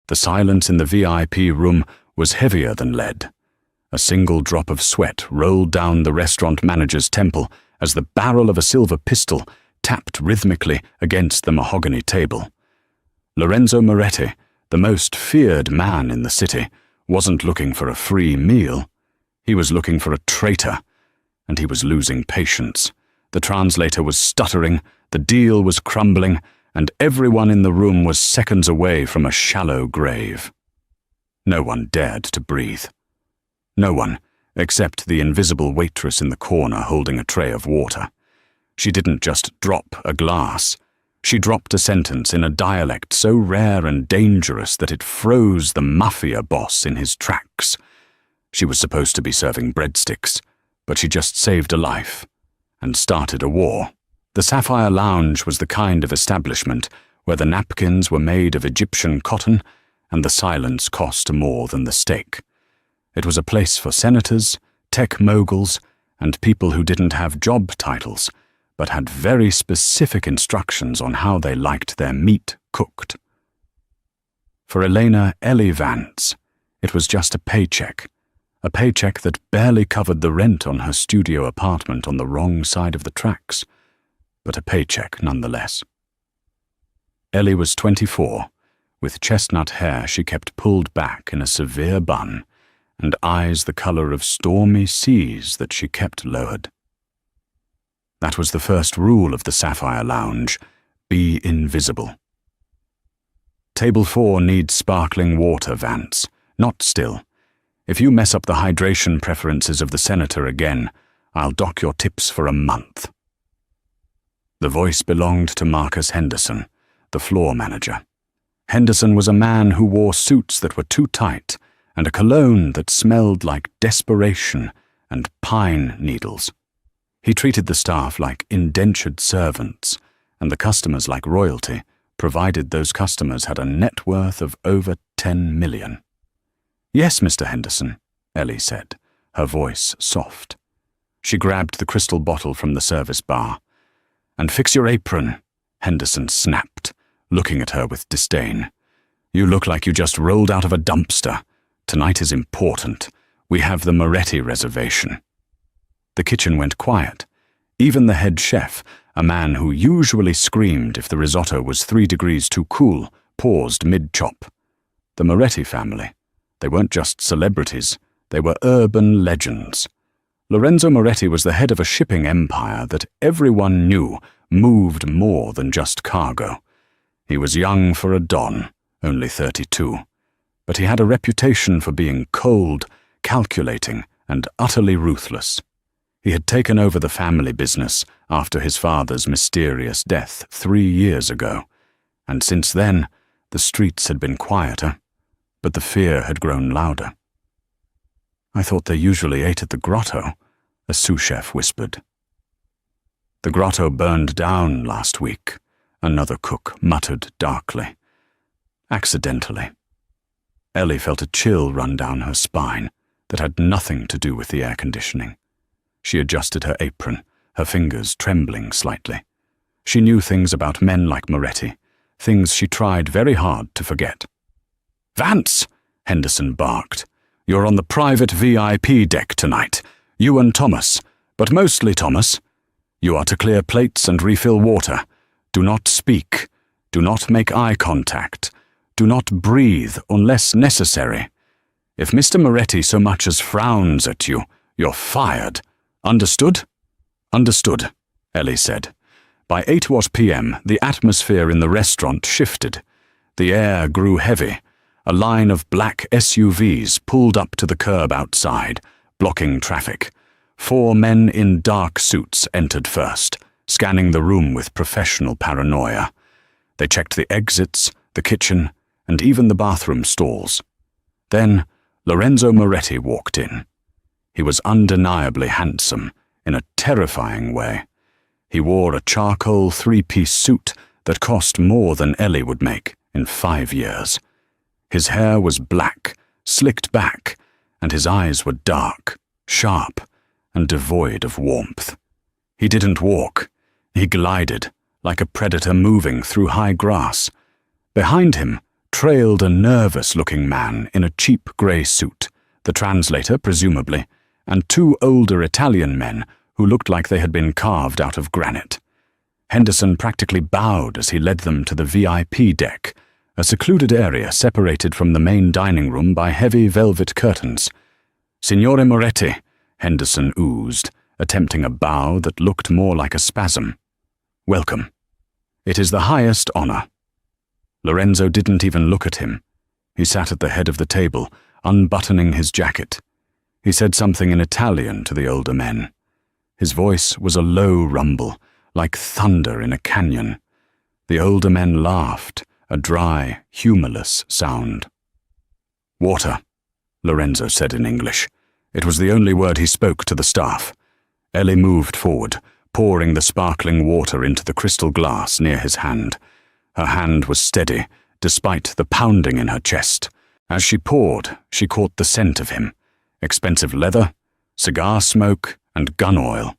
The silence in the VIP room was heavier than lead. A single drop of sweat rolled down the restaurant manager's temple as the barrel of a silver pistol tapped rhythmically against the mahogany table. Lorenzo Moretti, the most feared man in the city, wasn't looking for a free meal. He was looking for a traitor, and he was losing patience. The translator was stuttering, the deal was crumbling, and everyone in the room was seconds away from a shallow grave. No one dared to breathe. No one, except the invisible waitress in the corner holding a tray of water. She didn't just drop a glass. She dropped a sentence in a dialect so rare and dangerous that it froze the Mafia boss in his tracks. She was supposed to be serving breadsticks, but she just saved a life and started a war. The Sapphire Lounge was the kind of establishment where the napkins were made of Egyptian cotton and the silence cost more than the steak. It was a place for senators, tech moguls, and people who didn't have job titles, but had very specific instructions on how they liked their meat cooked. For Elena Ellie Vance, it was just a paycheck that barely covered the rent on her studio apartment on the wrong side of the tracks, but a paycheck nonetheless. Ellie was 24, with chestnut hair she kept pulled back in a severe bun, and eyes the color of stormy seas that she kept lowered. That was the first rule of the Sapphire Lounge: be invisible. Table 4 needs sparkling water, Vance, not still. If you mess up the hydration preferences of the senator again, I'll dock your tips for a month. The voice belonged to Marcus Henderson, the floor manager. Henderson was a man who wore suits that were too tight and a cologne that smelled like desperation and pine needles. He treated the staff like indentured servants and the customers like royalty, provided those customers had a net worth of over 10 million. "Yes, Mr. Henderson," Ellie said, her voice soft. She grabbed the crystal bottle from the service bar. "And fix your apron," Henderson snapped, looking at her with disdain. "You look like you just rolled out of a dumpster. Tonight is important. We have the Moretti reservation." The kitchen went quiet. Even the head chef, a man who usually screamed if the risotto was 3 degrees too cool, paused mid-chop. The Moretti family. They weren't just celebrities, they were urban legends. Lorenzo Moretti was the head of a shipping empire that everyone knew moved more than just cargo. He was young for a don, only 32, but he had a reputation for being cold, calculating, and utterly ruthless. He had taken over the family business after his father's mysterious death 3 years ago, and since then, the streets had been quieter, but the fear had grown louder. "I thought they usually ate at the grotto," a sous chef whispered. "The grotto burned down last week," another cook muttered darkly. "Accidentally." Ellie felt a chill run down her spine that had nothing to do with the air conditioning. She adjusted her apron, her fingers trembling slightly. She knew things about men like Moretti, things she tried very hard to forget. "Vance!" Henderson barked. "You're on the private VIP deck tonight. You and Thomas, but mostly Thomas. You are to clear plates and refill water. Do not speak. Do not make eye contact. Do not breathe unless necessary. If Mr. Moretti so much as frowns at you, you're fired. Understood?" "Understood," Ellie said. By 8 p.m., the atmosphere in the restaurant shifted. The air grew heavy. A line of black SUVs pulled up to the curb outside, blocking traffic. 4 men in dark suits entered first, scanning the room with professional paranoia. They checked the exits, the kitchen, and even the bathroom stalls. Then, Lorenzo Moretti walked in. He was undeniably handsome, in a terrifying way. He wore a charcoal 3-piece suit that cost more than Ellie would make in 5 years. His hair was black, slicked back, and his eyes were dark, sharp, and devoid of warmth. He didn't walk. He glided, like a predator moving through high grass. Behind him, trailed a nervous-looking man in a cheap grey suit, the translator presumably, and two older Italian men who looked like they had been carved out of granite. Henderson practically bowed as he led them to the VIP deck, a secluded area separated from the main dining room by heavy velvet curtains. "Signore Moretti," Henderson oozed, attempting a bow that looked more like a spasm. "Welcome. It is the highest honor." Lorenzo didn't even look at him. He sat at the head of the table, unbuttoning his jacket. He said something in Italian to the older men. His voice was a low rumble, like thunder in a canyon. The older men laughed, a dry, humorless sound. "Water," Lorenzo said in English. It was the only word he spoke to the staff. Ellie moved forward, pouring the sparkling water into the crystal glass near his hand. Her hand was steady, despite the pounding in her chest. As she poured, she caught the scent of him. Expensive leather, cigar smoke, and gun oil.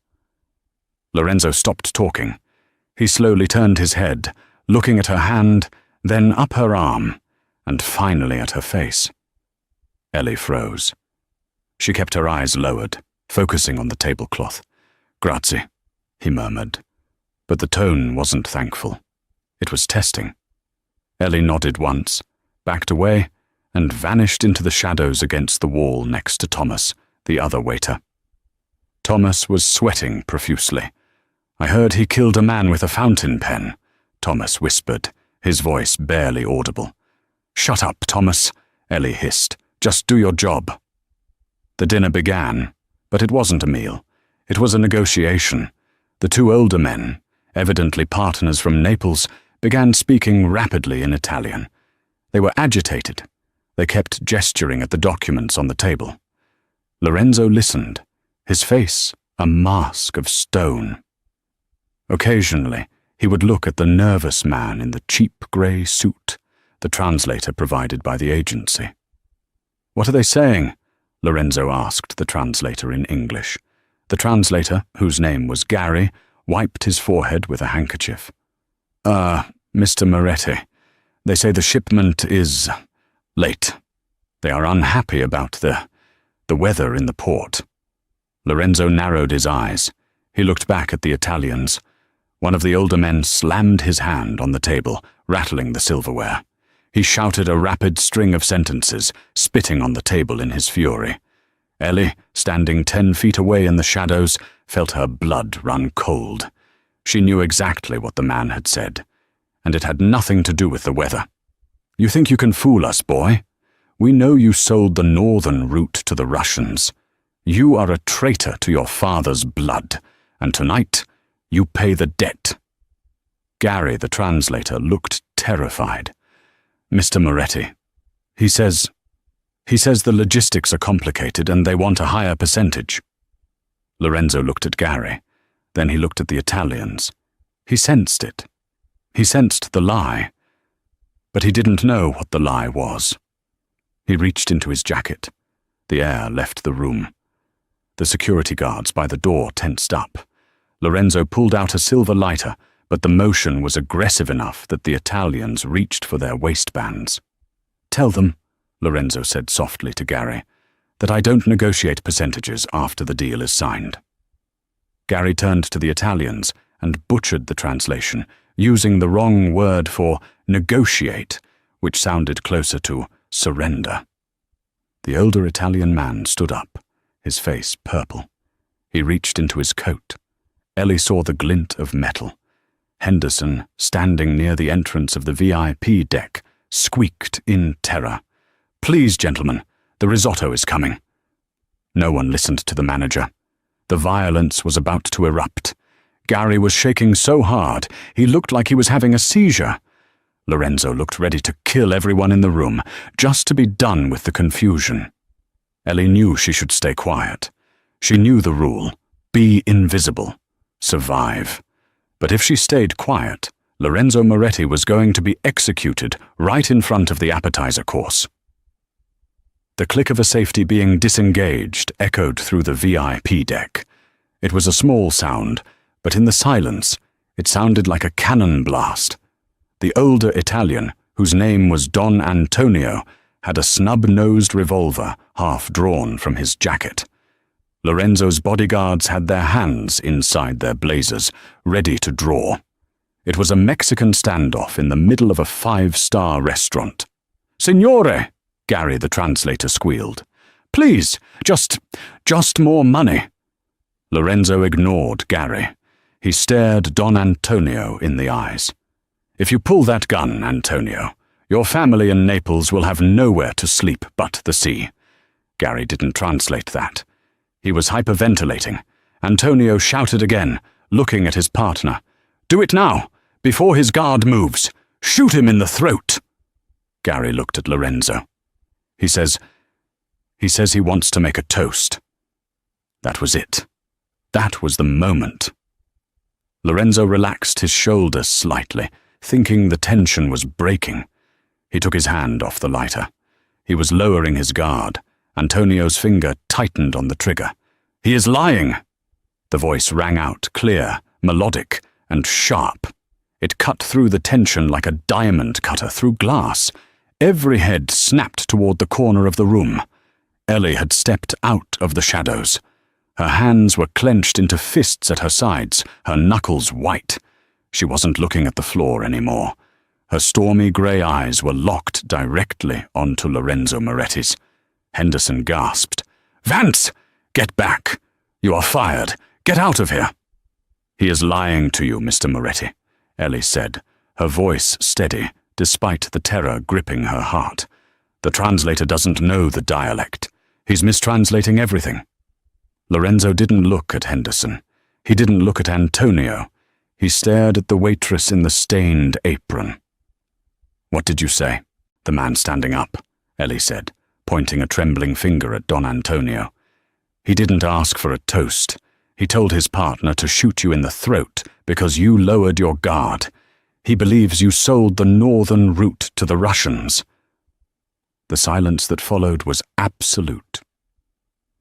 Lorenzo stopped talking. He slowly turned his head, looking at her hand, then up her arm, and finally at her face. Ellie froze. She kept her eyes lowered, focusing on the tablecloth. "Grazie," he murmured, but the tone wasn't thankful. It was testing. Ellie nodded once, backed away, and vanished into the shadows against the wall next to Thomas, the other waiter. Thomas was sweating profusely. "I heard he killed a man with a fountain pen," Thomas whispered, his voice barely audible. "Shut up, Thomas," Ellie hissed. "Just do your job." The dinner began, but it wasn't a meal. It was a negotiation. The two older men, evidently partners from Naples, began speaking rapidly in Italian. They were agitated. They kept gesturing at the documents on the table. Lorenzo listened, his face a mask of stone. Occasionally, he would look at the nervous man in the cheap grey suit, the translator provided by the agency. "What are they saying?" Lorenzo asked the translator in English. The translator, whose name was Gary, wiped his forehead with a handkerchief. Mr. Moretti, they say the shipment is late. They are unhappy about the weather in the port." Lorenzo narrowed his eyes. He looked back at the Italians. One of the older men slammed his hand on the table, rattling the silverware. He shouted a rapid string of sentences, spitting on the table in his fury. Ellie, standing 10 feet away in the shadows, felt her blood run cold. She knew exactly what the man had said, and it had nothing to do with the weather. "You think you can fool us, boy? We know you sold the northern route to the Russians. You are a traitor to your father's blood, and tonight you pay the debt." Gary, the translator, looked terrified. "Mr. Moretti, he says the logistics are complicated and they want a higher percentage." Lorenzo looked at Gary. Then he looked at the Italians. He sensed it. He sensed the lie. But he didn't know what the lie was. He reached into his jacket. The air left the room. The security guards by the door tensed up. Lorenzo pulled out a silver lighter, but the motion was aggressive enough that the Italians reached for their waistbands. "Tell them," Lorenzo said softly to Gary, "that I don't negotiate percentages after the deal is signed." Gary turned to the Italians and butchered the translation, using the wrong word for negotiate, which sounded closer to surrender. The older Italian man stood up, his face purple. He reached into his coat. Ellie saw the glint of metal. Henderson, standing near the entrance of the VIP deck, squeaked in terror. "Please, gentlemen, the risotto is coming." No one listened to the manager. The violence was about to erupt. Gary was shaking so hard, he looked like he was having a seizure. Lorenzo looked ready to kill everyone in the room, just to be done with the confusion. Ellie knew she should stay quiet. She knew the rule: be invisible, survive. But if she stayed quiet, Lorenzo Moretti was going to be executed right in front of the appetizer course. The click of a safety being disengaged echoed through the VIP deck. It was a small sound, but in the silence, it sounded like a cannon blast. The older Italian, whose name was Don Antonio, had a snub-nosed revolver half drawn from his jacket. Lorenzo's bodyguards had their hands inside their blazers, ready to draw. It was a Mexican standoff in the middle of a 5-star restaurant. "Signore," Gary the translator squealed. "Please, just more money." Lorenzo ignored Gary. He stared Don Antonio in the eyes. "If you pull that gun, Antonio, your family in Naples will have nowhere to sleep but the sea." Gary didn't translate that. He was hyperventilating. Antonio shouted again, looking at his partner. "Do it now, before his guard moves. Shoot him in the throat." Gary looked at Lorenzo. He says he wants to make a toast. That was it. That was the moment. Lorenzo relaxed his shoulders slightly, thinking the tension was breaking. He took his hand off the lighter. He was lowering his guard. Antonio's finger tightened on the trigger. "He is lying!" The voice rang out clear, melodic, and sharp. It cut through the tension like a diamond cutter through glass. Every head snapped toward the corner of the room. Ellie had stepped out of the shadows. Her hands were clenched into fists at her sides, her knuckles white. She wasn't looking at the floor anymore. Her stormy grey eyes were locked directly onto Lorenzo Moretti's. Henderson gasped. "Vance! Get back! You are fired! Get out of here!" "He is lying to you, Mr. Moretti," Ellie said, her voice steady, despite the terror gripping her heart. "The translator doesn't know the dialect. He's mistranslating everything." Lorenzo didn't look at Henderson. He didn't look at Antonio. He stared at the waitress in the stained apron. "What did you say?" "The man standing up," Ellie said, pointing a trembling finger at Don Antonio. "He didn't ask for a toast. He told his partner to shoot you in the throat because you lowered your guard. He believes you sold the northern route to the Russians." The silence that followed was absolute.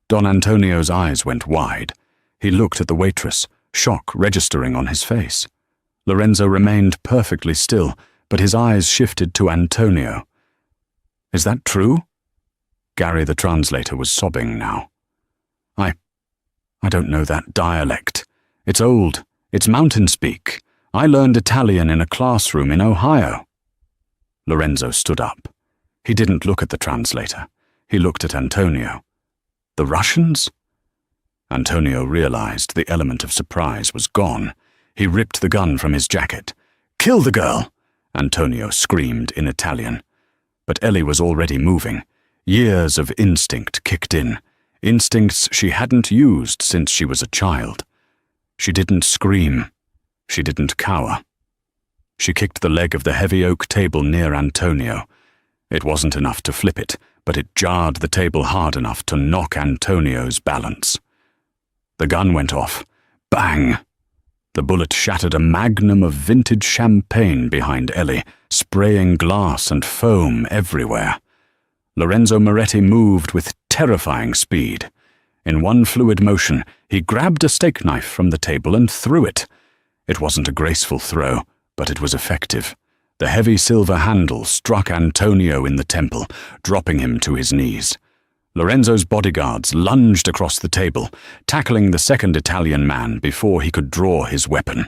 Don Antonio's eyes went wide. He looked at the waitress, shock registering on his face. Lorenzo remained perfectly still, but his eyes shifted to Antonio. "Is that true?" Gary the translator was sobbing now. I don't know that dialect. It's old. It's mountain speak. I learned Italian in a classroom in Ohio." Lorenzo stood up. He didn't look at the translator. He looked at Antonio. "The Russians?" Antonio realized the element of surprise was gone. He ripped the gun from his jacket. "Kill the girl!" Antonio screamed in Italian. But Ellie was already moving. Years of instinct kicked in. Instincts she hadn't used since she was a child. She didn't scream. She didn't cower. She kicked the leg of the heavy oak table near Antonio. It wasn't enough to flip it, but it jarred the table hard enough to knock Antonio's balance. The gun went off. Bang! The bullet shattered a magnum of vintage champagne behind Ellie, spraying glass and foam everywhere. Lorenzo Moretti moved with terrifying speed. In one fluid motion, he grabbed a steak knife from the table and threw it. It wasn't a graceful throw, but it was effective. The heavy silver handle struck Antonio in the temple, dropping him to his knees. Lorenzo's bodyguards lunged across the table, tackling the second Italian man before he could draw his weapon.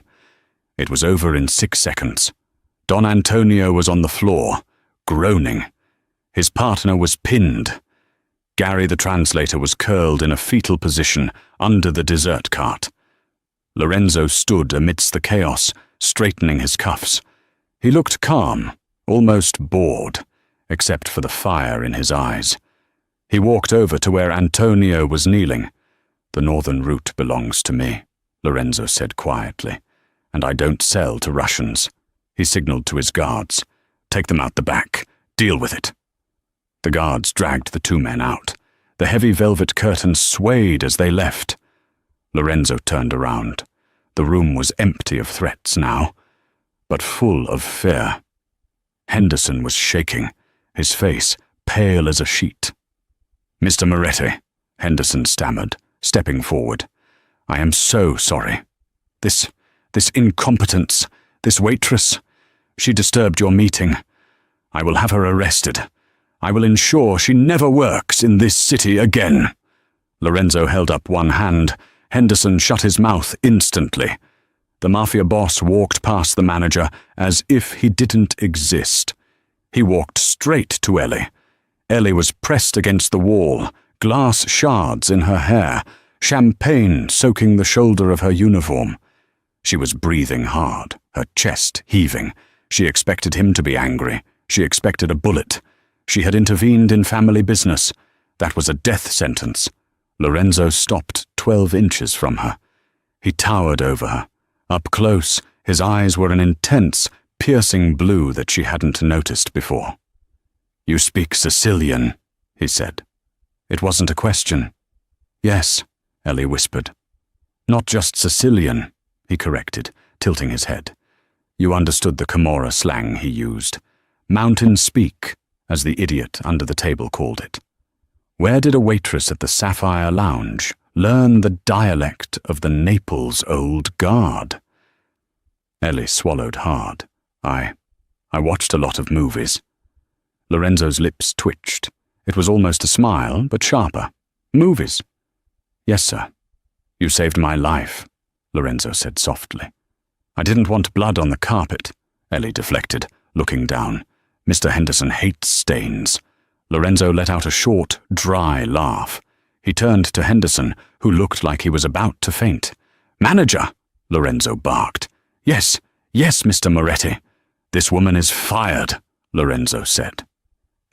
It was over in 6 seconds. Don Antonio was on the floor, groaning. His partner was pinned. Gary the translator was curled in a fetal position under the dessert cart. Lorenzo stood amidst the chaos, straightening his cuffs. He looked calm, almost bored, except for the fire in his eyes. He walked over to where Antonio was kneeling. "The northern route belongs to me," Lorenzo said quietly, "and I don't sell to Russians." He signaled to his guards. "Take them out the back. Deal with it." The guards dragged the 2 men out. The heavy velvet curtains swayed as they left. Lorenzo turned around. The room was empty of threats now, but full of fear. Henderson was shaking, his face pale as a sheet. "Mr. Moretti," Henderson stammered, stepping forward. "I am so sorry. This incompetence, this waitress, she disturbed your meeting. I will have her arrested. I will ensure she never works in this city again." Lorenzo held up one hand. Henderson shut his mouth instantly. The Mafia boss walked past the manager as if he didn't exist. He walked straight to Ellie. Ellie was pressed against the wall, glass shards in her hair, champagne soaking the shoulder of her uniform. She was breathing hard, her chest heaving. She expected him to be angry. She expected a bullet. She had intervened in family business. That was a death sentence. Lorenzo stopped 12 inches from her. He towered over her. Up close, his eyes were an intense, piercing blue that she hadn't noticed before. "You speak Sicilian," he said. It wasn't a question. "Yes," Ellie whispered. "Not just Sicilian," he corrected, tilting his head. You understood the Camorra slang he used. Mountain speak, as the idiot under the table called it. Where did a waitress at the Sapphire Lounge learn the dialect of the Naples Old Guard? Ellie swallowed hard. I watched a lot of movies. Lorenzo's lips twitched. It was almost a smile, but sharper. "Movies?" "Yes, sir." "You saved my life," Lorenzo said softly. "I didn't want blood on the carpet," Ellie deflected, looking down. "Mr. Henderson hates stains." Lorenzo let out a short, dry laugh. He turned to Henderson, who looked like he was about to faint. "Manager!" Lorenzo barked. Yes, Mr. Moretti." "This woman is fired," Lorenzo said.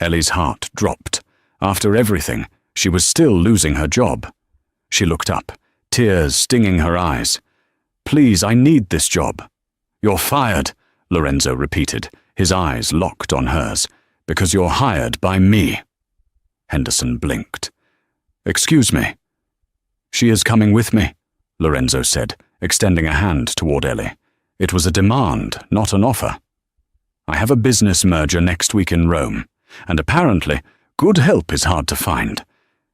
Ellie's heart dropped. After everything, she was still losing her job. She looked up, tears stinging her eyes. "Please, I need this job." "You're fired," Lorenzo repeated, his eyes locked on hers. "Because you're hired by me." Henderson blinked. "Excuse me." "She is coming with me," Lorenzo said, extending a hand toward Ellie. It was a demand, not an offer. "I have a business merger next week in Rome, and apparently good help is hard to find.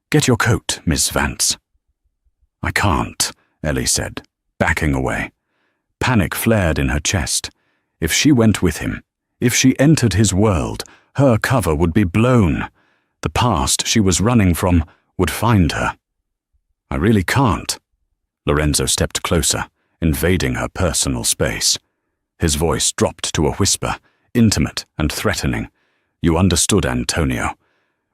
Get your coat, Miss Vance." "I can't," Ellie said, backing away. Panic flared in her chest. If she went with him, if she entered his world, her cover would be blown. The past she was running from would find her. "I really can't." Lorenzo stepped closer, invading her personal space. His voice dropped to a whisper, intimate and threatening. "You understood, Antonio,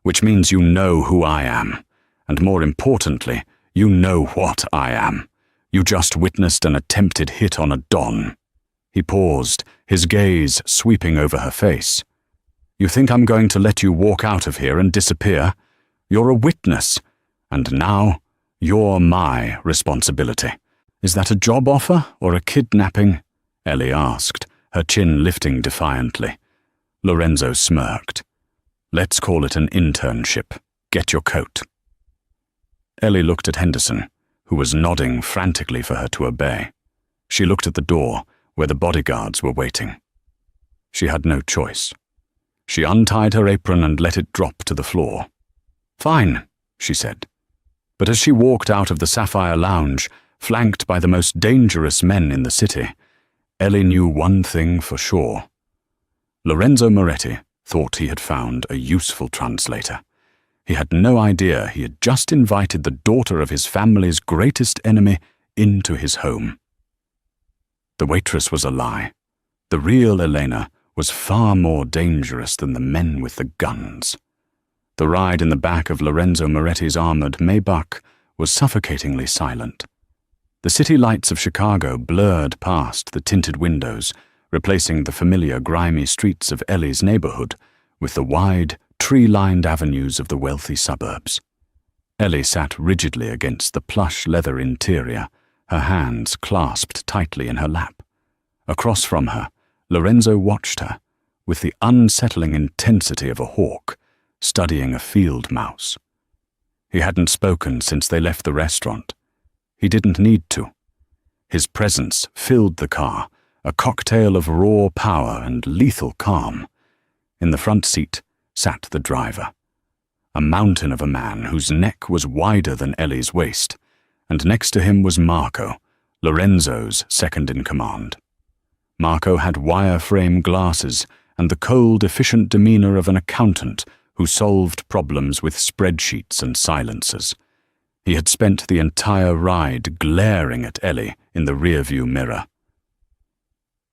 which means you know who I am, and more importantly, you know what I am. You just witnessed an attempted hit on a Don." He paused, his gaze sweeping over her face. "You think I'm going to let you walk out of here and disappear? You're a witness, and now you're my responsibility." "Is that a job offer or a kidnapping?" Ellie asked, her chin lifting defiantly. Lorenzo smirked. "Let's call it an internship. Get your coat." Ellie looked at Henderson, who was nodding frantically for her to obey. She looked at the door, where the bodyguards were waiting. She had no choice. She untied her apron and let it drop to the floor. "Fine," she said. But as she walked out of the Sapphire Lounge, flanked by the most dangerous men in the city, Ellie knew one thing for sure. Lorenzo Moretti thought he had found a useful translator. He had no idea he had just invited the daughter of his family's greatest enemy into his home. The waitress was a lie. The real Elena was far more dangerous than the men with the guns. The ride in the back of Lorenzo Moretti's armored Maybach was suffocatingly silent. The city lights of Chicago blurred past the tinted windows, replacing the familiar grimy streets of Ellie's neighborhood with the wide, tree-lined avenues of the wealthy suburbs. Ellie sat rigidly against the plush leather interior, her hands clasped tightly in her lap. Across from her, Lorenzo watched her, with the unsettling intensity of a hawk, studying a field mouse. He hadn't spoken since they left the restaurant. He didn't need to. His presence filled the car, a cocktail of raw power and lethal calm. In the front seat sat the driver, a mountain of a man whose neck was wider than Ellie's waist, and next to him was Marco, Lorenzo's second-in-command. Marco had wire-frame glasses and the cold, efficient demeanor of an accountant who solved problems with spreadsheets and silencers. He had spent the entire ride glaring at Ellie in the rearview mirror.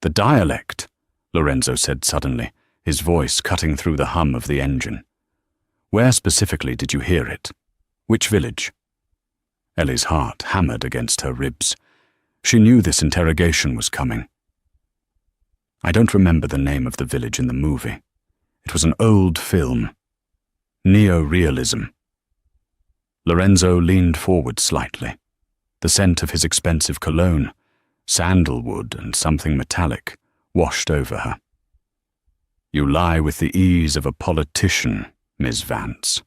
"The dialect," Lorenzo said suddenly, his voice cutting through the hum of the engine. "Where specifically did you hear it? Which village?" Ellie's heart hammered against her ribs. She knew this interrogation was coming. "I don't remember the name of the village in the movie. It was an old film. Neo-realism." Lorenzo leaned forward slightly. The scent of his expensive cologne, sandalwood and something metallic, washed over her. "You lie with the ease of a politician, Ms. Vance.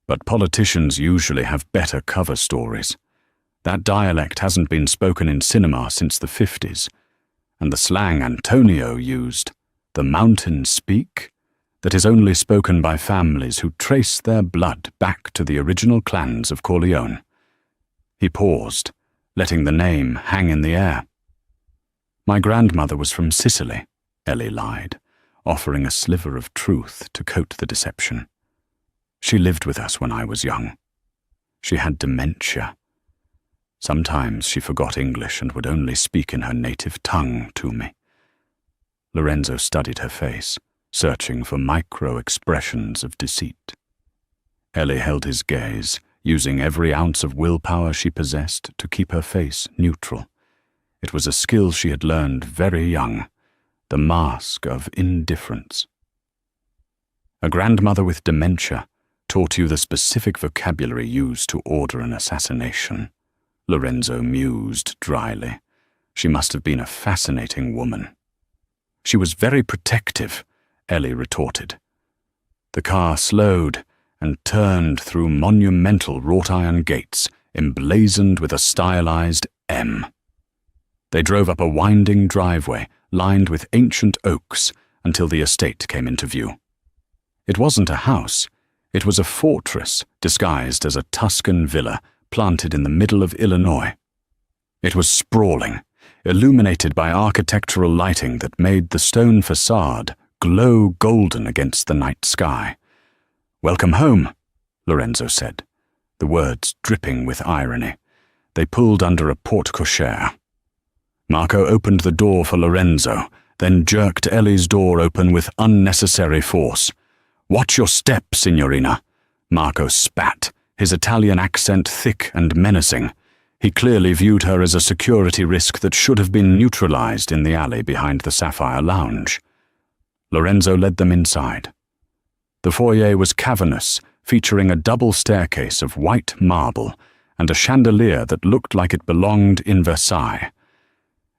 But politicians usually have better cover stories. That dialect hasn't been spoken in cinema since the 50s, and the slang Antonio used, the mountain speak, that is only spoken by families who trace their blood back to the original clans of Corleone." He paused, letting the name hang in the air. "My grandmother was from Sicily," Ellie lied, offering a sliver of truth to coat the deception. "She lived with us when I was young. She had dementia. Sometimes she forgot English and would only speak in her native tongue to me." Lorenzo studied her face, searching for micro-expressions of deceit. Ellie held his gaze, using every ounce of willpower she possessed to keep her face neutral. It was a skill she had learned very young, the mask of indifference. "A grandmother with dementia taught you the specific vocabulary used to order an assassination," Lorenzo mused dryly. "She must have been a fascinating woman." "She was very protective," Ellie retorted. The car slowed and turned through monumental wrought-iron gates emblazoned with a stylized M. They drove up a winding driveway lined with ancient oaks until the estate came into view. It wasn't a house. It was a fortress disguised as a Tuscan villa planted in the middle of Illinois. It was sprawling, illuminated by architectural lighting that made the stone facade glow golden against the night sky. "Welcome home," Lorenzo said, the words dripping with irony. They pulled under a porte-cochere. Marco opened the door for Lorenzo, then jerked Ellie's door open with unnecessary force. "Watch your step, signorina," Marco spat, his Italian accent thick and menacing. He clearly viewed her as a security risk that should have been neutralized in the alley behind the Sapphire Lounge. Lorenzo led them inside. The foyer was cavernous, featuring a double staircase of white marble and a chandelier that looked like it belonged in Versailles.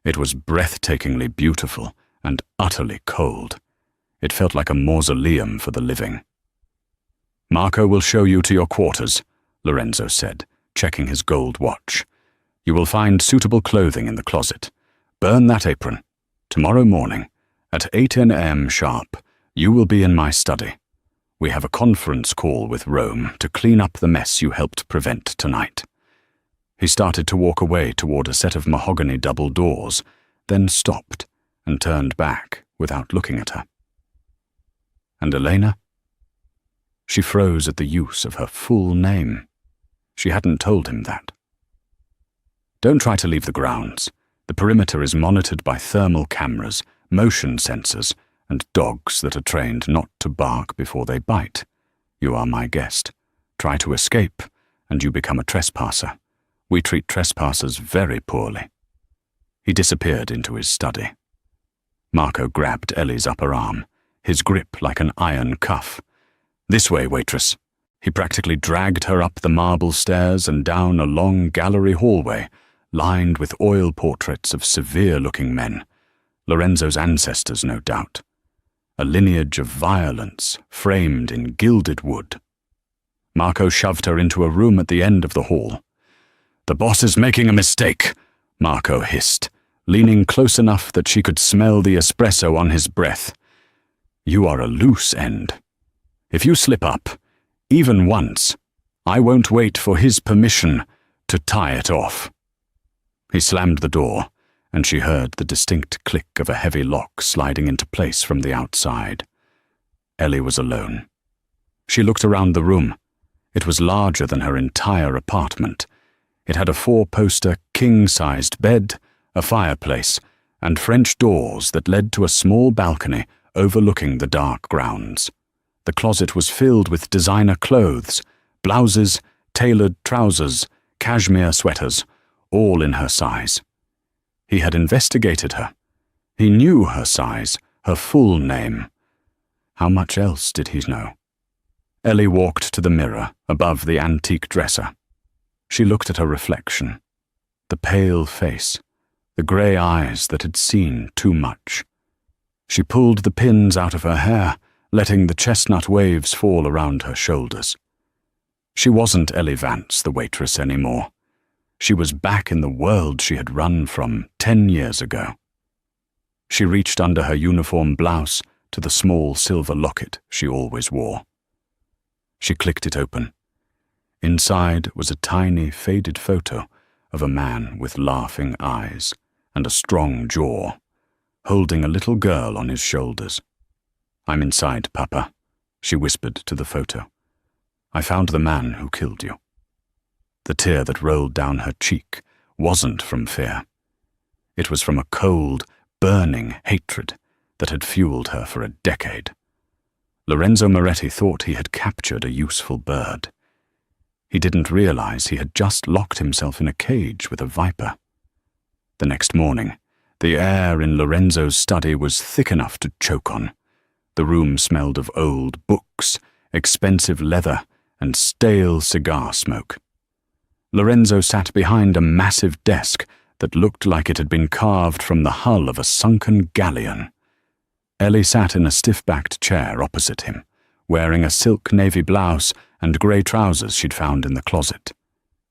It was breathtakingly beautiful and utterly cold. It felt like a mausoleum for the living. "Marco will show you to your quarters," Lorenzo said, checking his gold watch. "You will find suitable clothing in the closet. Burn that apron. Tomorrow morning, at 8 a.m. sharp, you will be in my study. We have a conference call with Rome to clean up the mess you helped prevent tonight." He started to walk away toward a set of mahogany double doors, then stopped and turned back without looking at her. "And Elena?" She froze at the use of her full name. She hadn't told him that. "Don't try to leave the grounds. The perimeter is monitored by thermal cameras, motion sensors, and dogs that are trained not to bark before they bite. You are my guest. Try to escape, and you become a trespasser. We treat trespassers very poorly." He disappeared into his study. Marco grabbed Ellie's upper arm, his grip like an iron cuff. "This way, waitress." He practically dragged her up the marble stairs and down a long gallery hallway, lined with oil portraits of severe-looking men. Lorenzo's ancestors, no doubt. A lineage of violence framed in gilded wood. Marco shoved her into a room at the end of the hall. "The boss is making a mistake," Marco hissed, leaning close enough that she could smell the espresso on his breath. "You are a loose end. If you slip up, even once, I won't wait for his permission to tie it off." He slammed the door, and she heard the distinct click of a heavy lock sliding into place from the outside. Ellie was alone. She looked around the room. It was larger than her entire apartment. It had a 4-poster, king-sized bed, a fireplace, and French doors that led to a small balcony overlooking the dark grounds. The closet was filled with designer clothes, blouses, tailored trousers, cashmere sweaters, all in her size. He had investigated her. He knew her size, her full name. How much else did he know? Ellie walked to the mirror above the antique dresser. She looked at her reflection. The pale face, the grey eyes that had seen too much. She pulled the pins out of her hair, letting the chestnut waves fall around her shoulders. She wasn't Ellie Vance, the waitress, anymore. She was back in the world she had run from 10 years ago. She reached under her uniform blouse to the small silver locket she always wore. She clicked it open. Inside was a tiny, faded photo of a man with laughing eyes and a strong jaw, holding a little girl on his shoulders. "I'm inside, Papa," she whispered to the photo. "I found the man who killed you." The tear that rolled down her cheek wasn't from fear. It was from a cold, burning hatred that had fueled her for a decade. Lorenzo Moretti thought he had captured a useful bird. He didn't realize he had just locked himself in a cage with a viper. The next morning, the air in Lorenzo's study was thick enough to choke on. The room smelled of old books, expensive leather, and stale cigar smoke. Lorenzo sat behind a massive desk that looked like it had been carved from the hull of a sunken galleon. Ellie sat in a stiff-backed chair opposite him, wearing a silk navy blouse and grey trousers she'd found in the closet.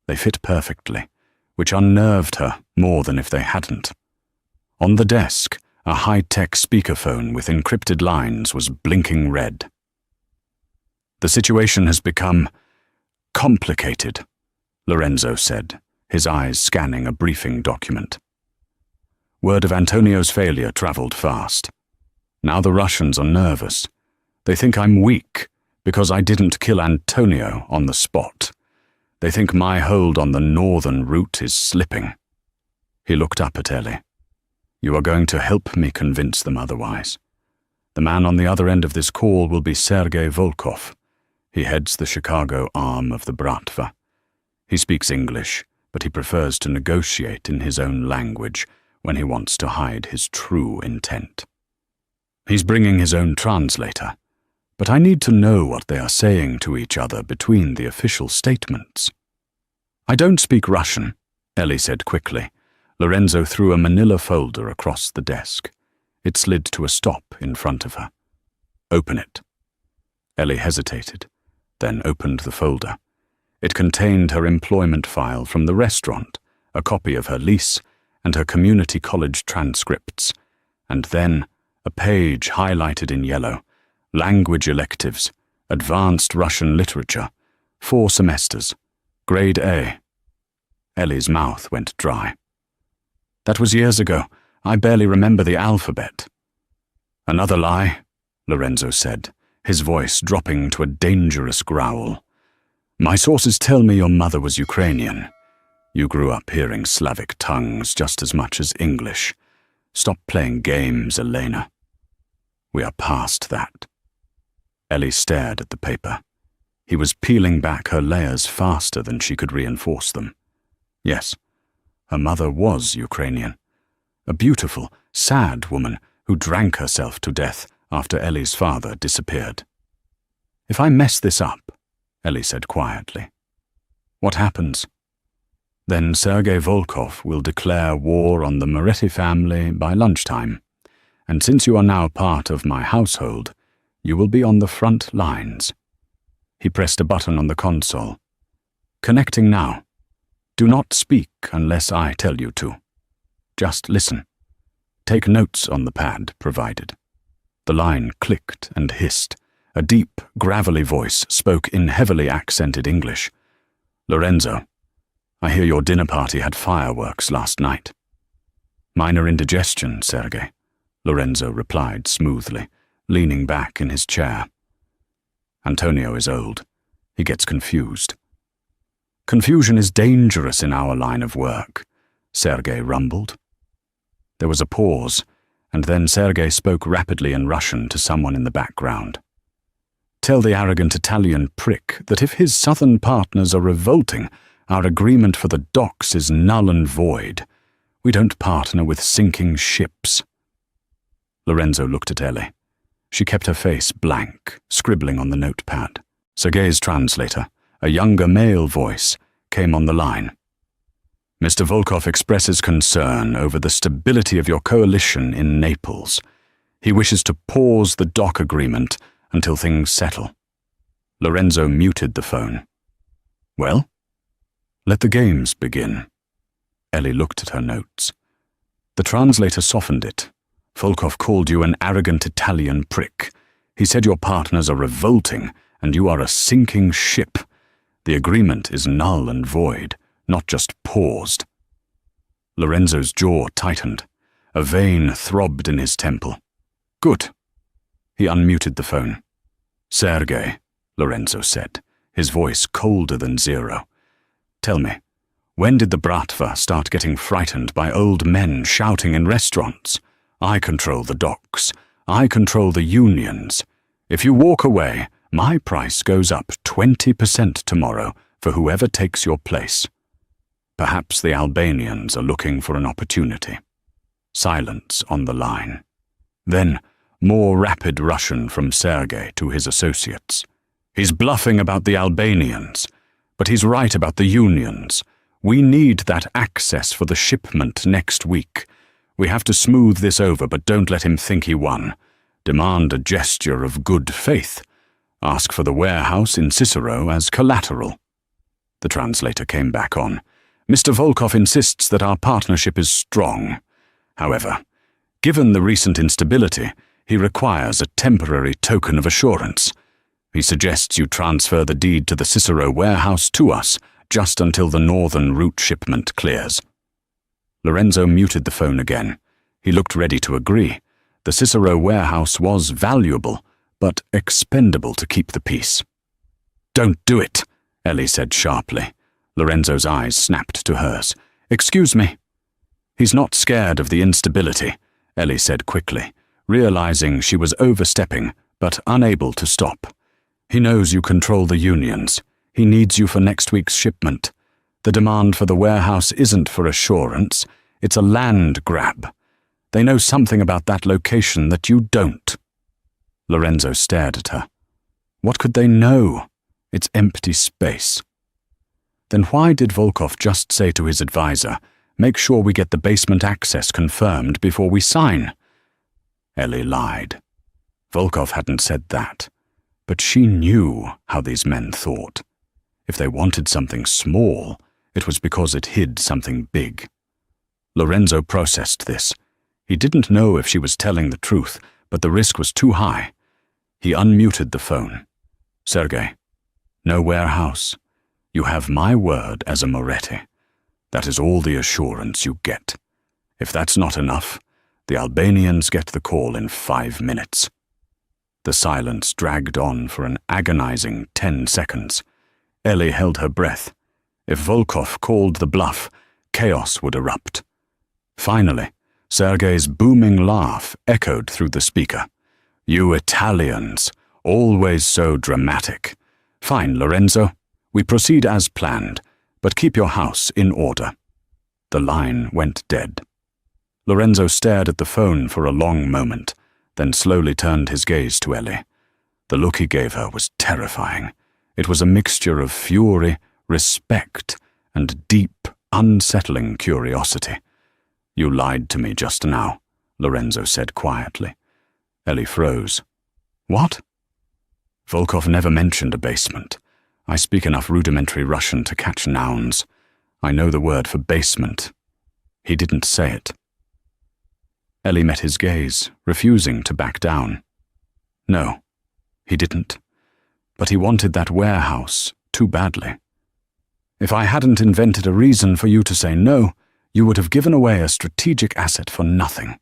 They fit perfectly, which unnerved her more than if they hadn't. On the desk, a high-tech speakerphone with encrypted lines was blinking red. "The situation has become complicated," Lorenzo said, his eyes scanning a briefing document. "Word of Antonio's failure traveled fast. Now the Russians are nervous. They think I'm weak because I didn't kill Antonio on the spot. They think my hold on the northern route is slipping." He looked up at Ellie. "You are going to help me convince them otherwise. The man on the other end of this call will be Sergei Volkov. He heads the Chicago arm of the Bratva. He speaks English, but he prefers to negotiate in his own language when he wants to hide his true intent. He's bringing his own translator, but I need to know what they are saying to each other between the official statements." "I don't speak Russian," Ellie said quickly. Lorenzo threw a manila folder across the desk. It slid to a stop in front of her. "Open it." Ellie hesitated, then opened the folder. It contained her employment file from the restaurant, a copy of her lease, and her community college transcripts, and then a page highlighted in yellow, language electives, advanced Russian literature, 4 semesters, grade A. Ellie's mouth went dry. "That was years ago. I barely remember the alphabet." "Another lie," Lorenzo said, his voice dropping to a dangerous growl. "My sources tell me your mother was Ukrainian. You grew up hearing Slavic tongues just as much as English. Stop playing games, Elena. We are past that." Ellie stared at the paper. He was peeling back her layers faster than she could reinforce them. Yes, her mother was Ukrainian. A beautiful, sad woman who drank herself to death after Ellie's father disappeared. "If I mess this up," Ellie said quietly, "what happens? Then Sergei Volkov will declare war on the Moretti family by lunchtime, and since you are now part of my household, you will be on the front lines." He pressed a button on the console. "Connecting now. Do not speak unless I tell you to. Just listen. Take notes on the pad provided." The line clicked and hissed. A deep, gravelly voice spoke in heavily accented English. "Lorenzo, I hear your dinner party had fireworks last night." Minor indigestion, Sergei, Lorenzo replied smoothly, leaning back in his chair. Antonio is old. He gets confused. Confusion is dangerous in our line of work, Sergei rumbled. There was a pause, and then Sergei spoke rapidly in Russian to someone in the background. Tell the arrogant Italian prick that if his southern partners are revolting, our agreement for the docks is null and void. We don't partner with sinking ships. Lorenzo looked at Ellie. She kept her face blank, scribbling on the notepad. Sergei's translator, a younger male voice, came on the line. Mr. Volkov expresses concern over the stability of your coalition in Naples. He wishes to pause the dock agreement until things settle. Lorenzo muted the phone. Well? Let the games begin. Ellie looked at her notes. The translator softened it. Volkov called you an arrogant Italian prick. He said your partners are revolting and you are a sinking ship. The agreement is null and void, not just paused. Lorenzo's jaw tightened. A vein throbbed in his temple. Good. He unmuted the phone. Sergei, Lorenzo said, his voice colder than zero. Tell me, when did the Bratva start getting frightened by old men shouting in restaurants? I control the docks. I control the unions. If you walk away, my price goes up 20% tomorrow for whoever takes your place. Perhaps the Albanians are looking for an opportunity. Silence on the line. Then, more rapid Russian from Sergei to his associates. He's bluffing about the Albanians, but he's right about the unions. We need that access for the shipment next week. We have to smooth this over, but don't let him think he won. Demand a gesture of good faith. Ask for the warehouse in Cicero as collateral. The translator came back on. Mr. Volkov insists that our partnership is strong. However, given the recent instability, he requires a temporary token of assurance. He suggests you transfer the deed to the Cicero warehouse to us, just until the northern route shipment clears. Lorenzo muted the phone again. He looked ready to agree. The Cicero warehouse was valuable, but expendable to keep the peace. Don't do it, Ellie said sharply. Lorenzo's eyes snapped to hers. Excuse me. He's not scared of the instability, Ellie said quickly, realizing she was overstepping, but unable to stop. He knows you control the unions. He needs you for next week's shipment. The demand for the warehouse isn't for assurance. It's a land grab. They know something about that location that you don't. Lorenzo stared at her. What could they know? It's empty space. Then why did Volkov just say to his advisor, make sure we get the basement access confirmed before we sign? Ellie lied. Volkov hadn't said that, but she knew how these men thought. If they wanted something small, it was because it hid something big. Lorenzo processed this. He didn't know if she was telling the truth, but the risk was too high. He unmuted the phone. Sergei, no warehouse. You have my word as a Moretti. That is all the assurance you get. If that's not enough, the Albanians get the call in 5 minutes. The silence dragged on for an agonizing 10 seconds. Ellie held her breath. If Volkov called the bluff, chaos would erupt. Finally, Sergei's booming laugh echoed through the speaker. You Italians, always so dramatic. Fine, Lorenzo. We proceed as planned, but keep your house in order. The line went dead. Lorenzo stared at the phone for a long moment, then slowly turned his gaze to Ellie. The look he gave her was terrifying. It was a mixture of fury, respect, and deep, unsettling curiosity. You lied to me just now, Lorenzo said quietly. Ellie froze. What? Volkov never mentioned a basement. I speak enough rudimentary Russian to catch nouns. I know the word for basement. He didn't say it. Ellie met his gaze, refusing to back down. No, he didn't. But he wanted that warehouse too badly. If I hadn't invented a reason for you to say no, You would have given away a strategic asset for nothing.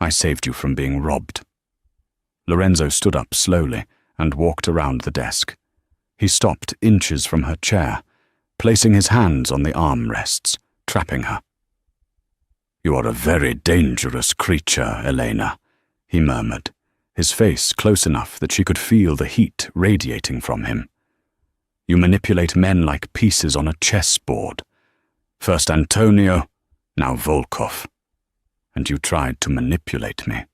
I saved you from being robbed." Lorenzo stood up slowly and walked around the desk. He stopped inches from her chair, placing his hands on the armrests, trapping her. "You are a very dangerous creature, Elena," he murmured, his face close enough that she could feel the heat radiating from him. "You manipulate men like pieces on a chessboard. First Antonio, now Volkov. And you tried to manipulate me."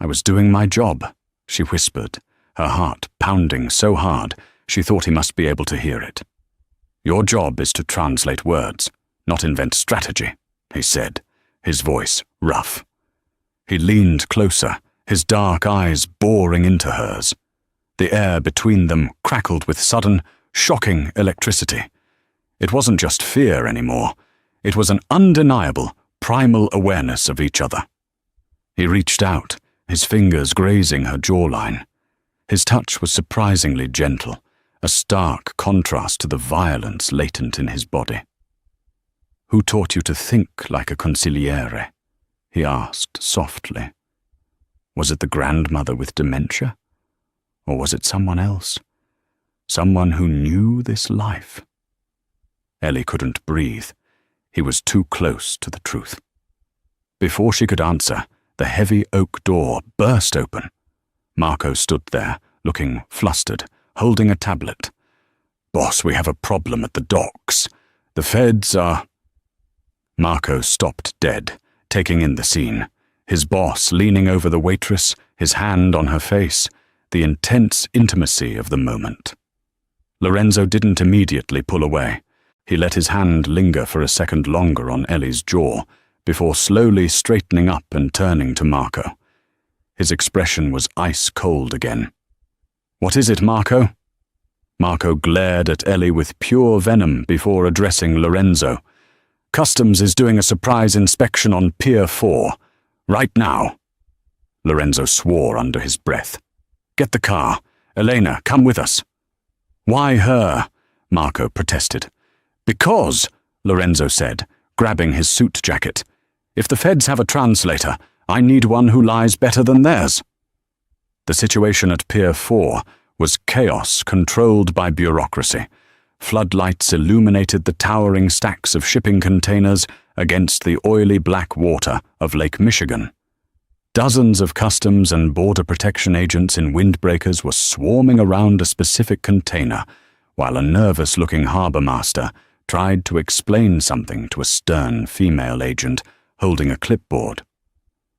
"I was doing my job," she whispered, her heart pounding so hard she thought he must be able to hear it. "Your job is to translate words, not invent strategy," he said, his voice rough. He leaned closer, his dark eyes boring into hers. The air between them crackled with sudden, shocking electricity. It wasn't just fear anymore. It was an undeniable, primal awareness of each other. He reached out, his fingers grazing her jawline. His touch was surprisingly gentle, a stark contrast to the violence latent in his body. "Who taught you to think like a consigliere?" he asked softly. Was it the grandmother with dementia? Or was it someone else? Someone who knew this life? Ellie couldn't breathe. He was too close to the truth. Before she could answer, the heavy oak door burst open. Marco stood there, looking flustered, holding a tablet. "Boss, we have a problem at the docks. The feds are—" Marco stopped dead, taking in the scene. His boss leaning over the waitress, his hand on her face, the intense intimacy of the moment. Lorenzo didn't immediately pull away. He let his hand linger for a second longer on Ellie's jaw, before slowly straightening up and turning to Marco. His expression was ice-cold again. "What is it, Marco?" Marco glared at Ellie with pure venom before addressing Lorenzo. "Customs is doing a surprise inspection on Pier 4. Right now." Lorenzo swore under his breath. "Get the car. Elena, come with us." "Why her?" Marco protested. "Because," Lorenzo said, grabbing his suit jacket, "if the feds have a translator, I need one who lies better than theirs." The situation at Pier 4 was chaos controlled by bureaucracy. Floodlights illuminated the towering stacks of shipping containers against the oily black water of Lake Michigan. Dozens of customs and border protection agents in windbreakers were swarming around a specific container, while a nervous-looking harbor master tried to explain something to a stern female agent holding a clipboard.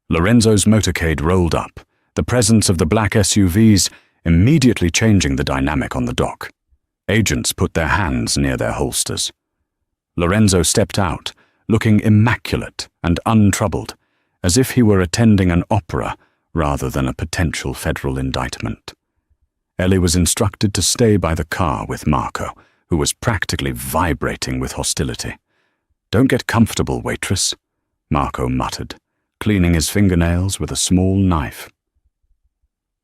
Lorenzo's motorcade rolled up, the presence of the black SUVs immediately changing the dynamic on the dock. Agents put their hands near their holsters. Lorenzo stepped out, looking immaculate and untroubled, as if he were attending an opera rather than a potential federal indictment. Ellie was instructed to stay by the car with Marco, who was practically vibrating with hostility. "Don't get comfortable, waitress," Marco muttered, cleaning his fingernails with a small knife.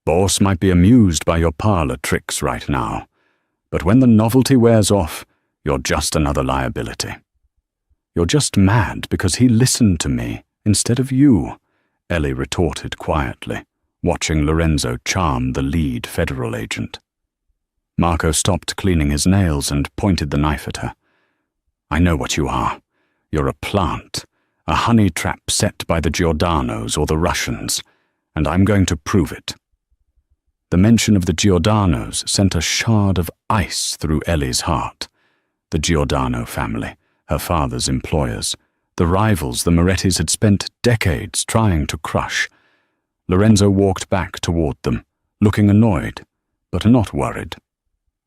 "Boss might be amused by your parlor tricks right now, but when the novelty wears off, you're just another liability." "You're just mad because he listened to me instead of you," Ellie retorted quietly, watching Lorenzo charm the lead federal agent. Marco stopped cleaning his nails and pointed the knife at her. "I know what you are. You're a plant, a honey trap set by the Giordanos or the Russians, and I'm going to prove it." The mention of the Giordanos sent a shard of ice through Ellie's heart. The Giordano family, her father's employers, the rivals the Morettis had spent decades trying to crush. Lorenzo walked back toward them, looking annoyed, but not worried.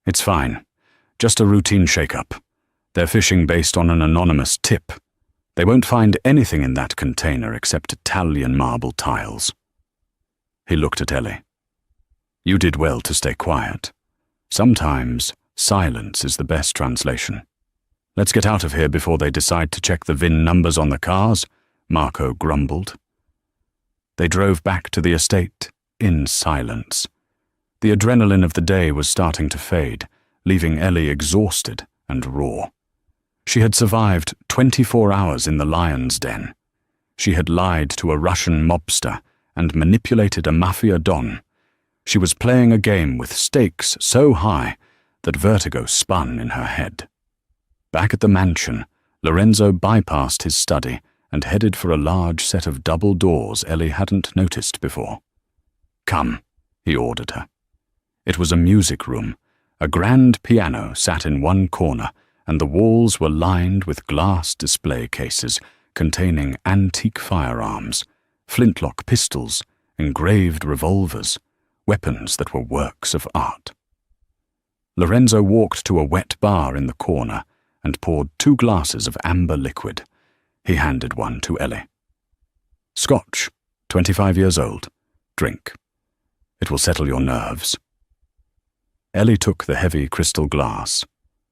"It's fine. Just a routine shake-up. They're fishing based on an anonymous tip. They won't find anything in that container except Italian marble tiles." He looked at Ellie. "You did well to stay quiet. Sometimes silence is the best translation. Let's get out of here before they decide to check the VIN numbers on the cars," Marco grumbled. They drove back to the estate in silence. The adrenaline of the day was starting to fade, leaving Ellie exhausted and raw. She had survived 24 hours in the lion's den. She had lied to a Russian mobster and manipulated a Mafia don. She was playing a game with stakes so high that vertigo spun in her head. Back at the mansion, Lorenzo bypassed his study and headed for a large set of double doors Ellie hadn't noticed before. "Come," he ordered her. It was a music room. A grand piano sat in one corner, and the walls were lined with glass display cases containing antique firearms, flintlock pistols, engraved revolvers, weapons that were works of art. Lorenzo walked to a wet bar in the corner and poured 2 glasses of amber liquid. He handed one to Ellie. "Scotch, 25 years old. Drink. It will settle your nerves." Ellie took the heavy crystal glass.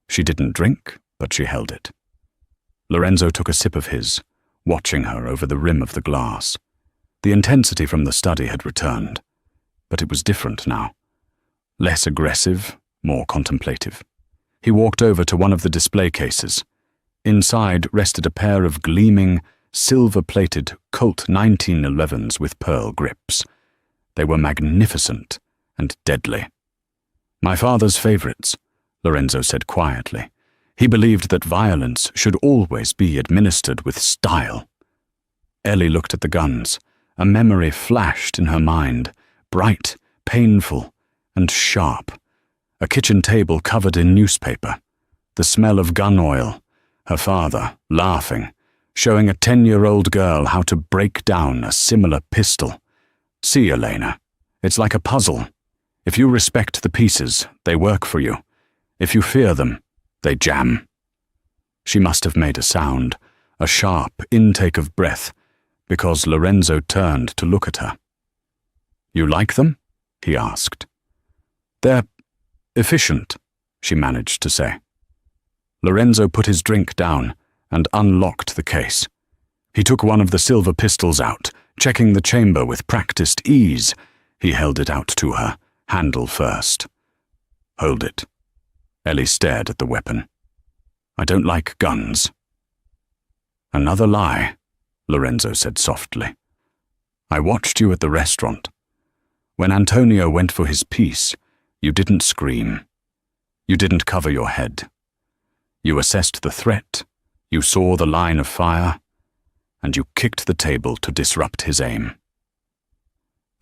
She didn't drink, but she held it. Lorenzo took a sip of his, watching her over the rim of the glass. The intensity from the study had returned, but it was different now. Less aggressive, more contemplative. He walked over to one of the display cases. Inside rested a pair of gleaming, silver-plated Colt 1911s with pearl grips. They were magnificent and deadly. "My father's favorites," Lorenzo said quietly. He believed that violence should always be administered with style. Ellie looked at the guns. A memory flashed in her mind, bright, painful, and sharp. A kitchen table covered in newspaper. The smell of gun oil. Her father, laughing, showing a 10-year-old girl how to break down a similar pistol. "See, Elena, it's like a puzzle. If you respect the pieces, they work for you. If you fear them, they jam." She must have made a sound, a sharp intake of breath, because Lorenzo turned to look at her. "You like them?" he asked. "They're efficient," she managed to say. Lorenzo put his drink down and unlocked the case. He took one of the silver pistols out, checking the chamber with practiced ease. He held it out to her, handle first. "Hold it." Ellie stared at the weapon. "I don't like guns." "Another lie," Lorenzo said softly. "I watched you at the restaurant. When Antonio went for his piece, you didn't scream. You didn't cover your head. You assessed the threat, you saw the line of fire, and you kicked the table to disrupt his aim.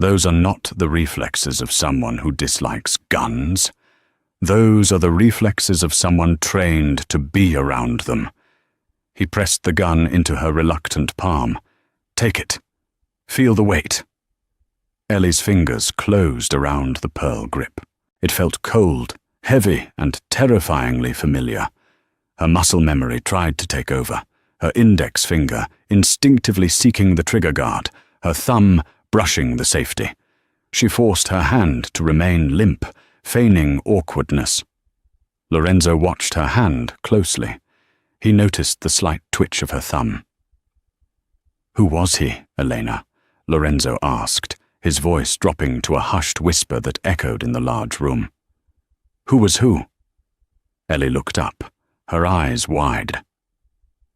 Those are not the reflexes of someone who dislikes guns. Those are the reflexes of someone trained to be around them." He pressed the gun into her reluctant palm. "Take it. Feel the weight." Ellie's fingers closed around the pearl grip. It felt cold, heavy, and terrifyingly familiar. Her muscle memory tried to take over, her index finger instinctively seeking the trigger guard, her thumb brushing the safety. She forced her hand to remain limp, feigning awkwardness. Lorenzo watched her hand closely. He noticed the slight twitch of her thumb. "Who was he, Elena?" Lorenzo asked, his voice dropping to a hushed whisper that echoed in the large room. "Who was who?" Ellie looked up, her eyes wide.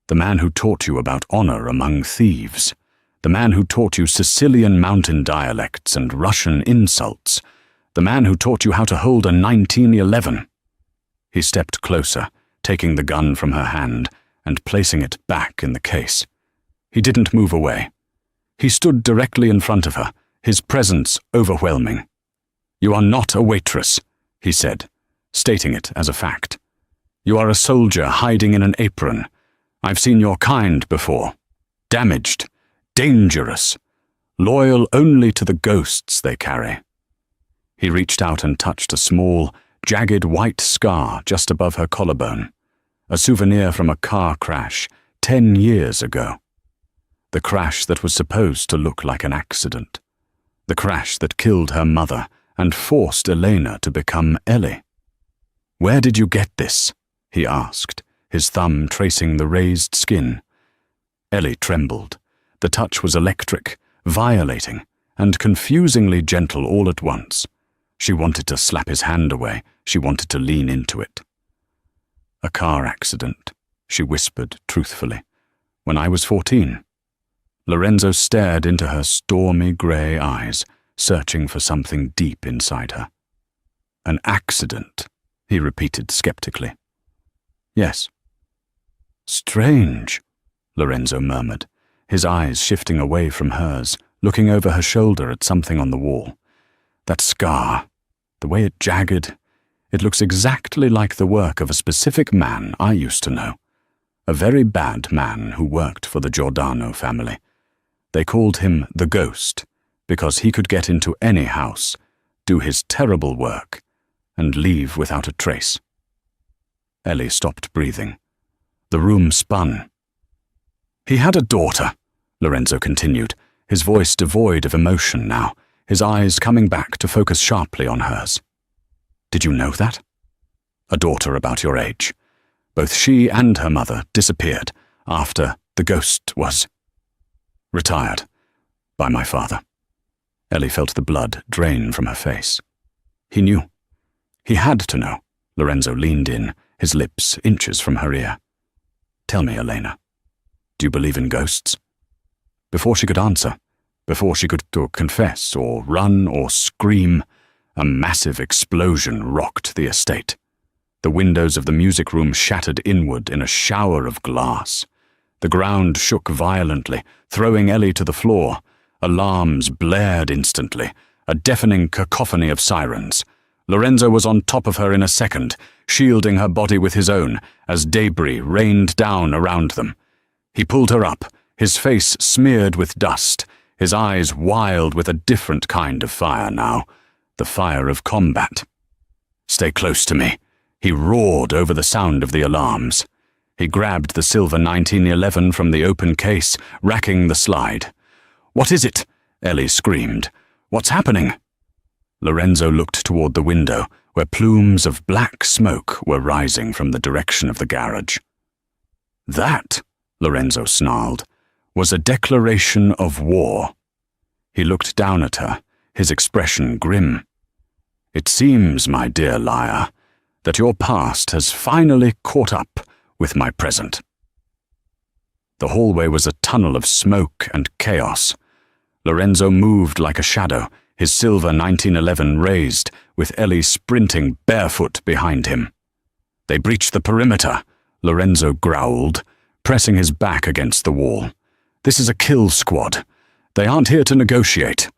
"The man who taught you about honor among thieves. The man who taught you Sicilian mountain dialects and Russian insults. The man who taught you how to hold a 1911. He stepped closer, taking the gun from her hand and placing it back in the case. He didn't move away. He stood directly in front of her, his presence overwhelming. "You are not a waitress," he said, stating it as a fact. "You are a soldier hiding in an apron. I've seen your kind before. Damaged, dangerous, loyal only to the ghosts they carry." He reached out and touched a small, jagged white scar just above her collarbone, a souvenir from a car crash 10 years ago. The crash that was supposed to look like an accident. The crash that killed her mother and forced Elena to become Ellie. "Where did you get this?" he asked, his thumb tracing the raised skin. Ellie trembled. The touch was electric, violating, and confusingly gentle all at once. She wanted to slap his hand away. She wanted to lean into it. "A car accident," she whispered truthfully. When I was 14. Lorenzo stared into her stormy grey eyes, searching for something deep inside her. An accident, he repeated skeptically. Yes. Strange, Lorenzo murmured, his eyes shifting away from hers, looking over her shoulder at something on the wall. That scar, the way it jagged, it looks exactly like the work of a specific man I used to know. A very bad man who worked for the Giordano family. They called him the Ghost because he could get into any house, do his terrible work, and leave without a trace. Ellie stopped breathing. The room spun. He had a daughter, Lorenzo continued, his voice devoid of emotion now, his eyes coming back to focus sharply on hers. Did you know that? A daughter about your age. Both she and her mother disappeared after the Ghost was retired by my father. Ellie felt the blood drain from her face. He knew. He had to know. Lorenzo leaned in, his lips inches from her ear. Tell me, Elena, do you believe in ghosts? Before she could answer, before she could confess or run or scream, a massive explosion rocked the estate. The windows of the music room shattered inward in a shower of glass. The ground shook violently, throwing Ellie to the floor. Alarms blared instantly, a deafening cacophony of sirens. Lorenzo was on top of her in a second, shielding her body with his own, as debris rained down around them. He pulled her up, his face smeared with dust, his eyes wild with a different kind of fire now, the fire of combat. Stay close to me, he roared over the sound of the alarms. He grabbed the silver 1911 from the open case, racking the slide. What is it? Ellie screamed. What's happening? Lorenzo looked toward the window, where plumes of black smoke were rising from the direction of the garage. That, Lorenzo snarled, was a declaration of war. He looked down at her, his expression grim. It seems, my dear liar, that your past has finally caught up with my present. The hallway was a tunnel of smoke and chaos. Lorenzo moved like a shadow, his silver 1911 raised, with Ellie sprinting barefoot behind him. They breached the perimeter, Lorenzo growled, pressing his back against the wall. This is a kill squad. They aren't here to negotiate.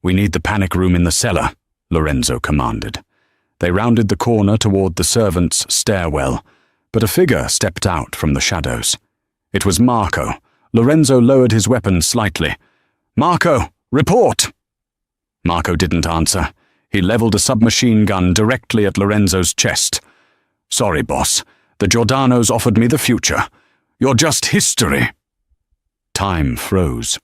We need the panic room in the cellar, Lorenzo commanded. They rounded the corner toward the servants' stairwell, but a figure stepped out from the shadows. It was Marco. Lorenzo lowered his weapon slightly. Marco, report! Marco didn't answer. He leveled a submachine gun directly at Lorenzo's chest. Sorry, boss. The Giordanos offered me the future. You're just history. Time froze.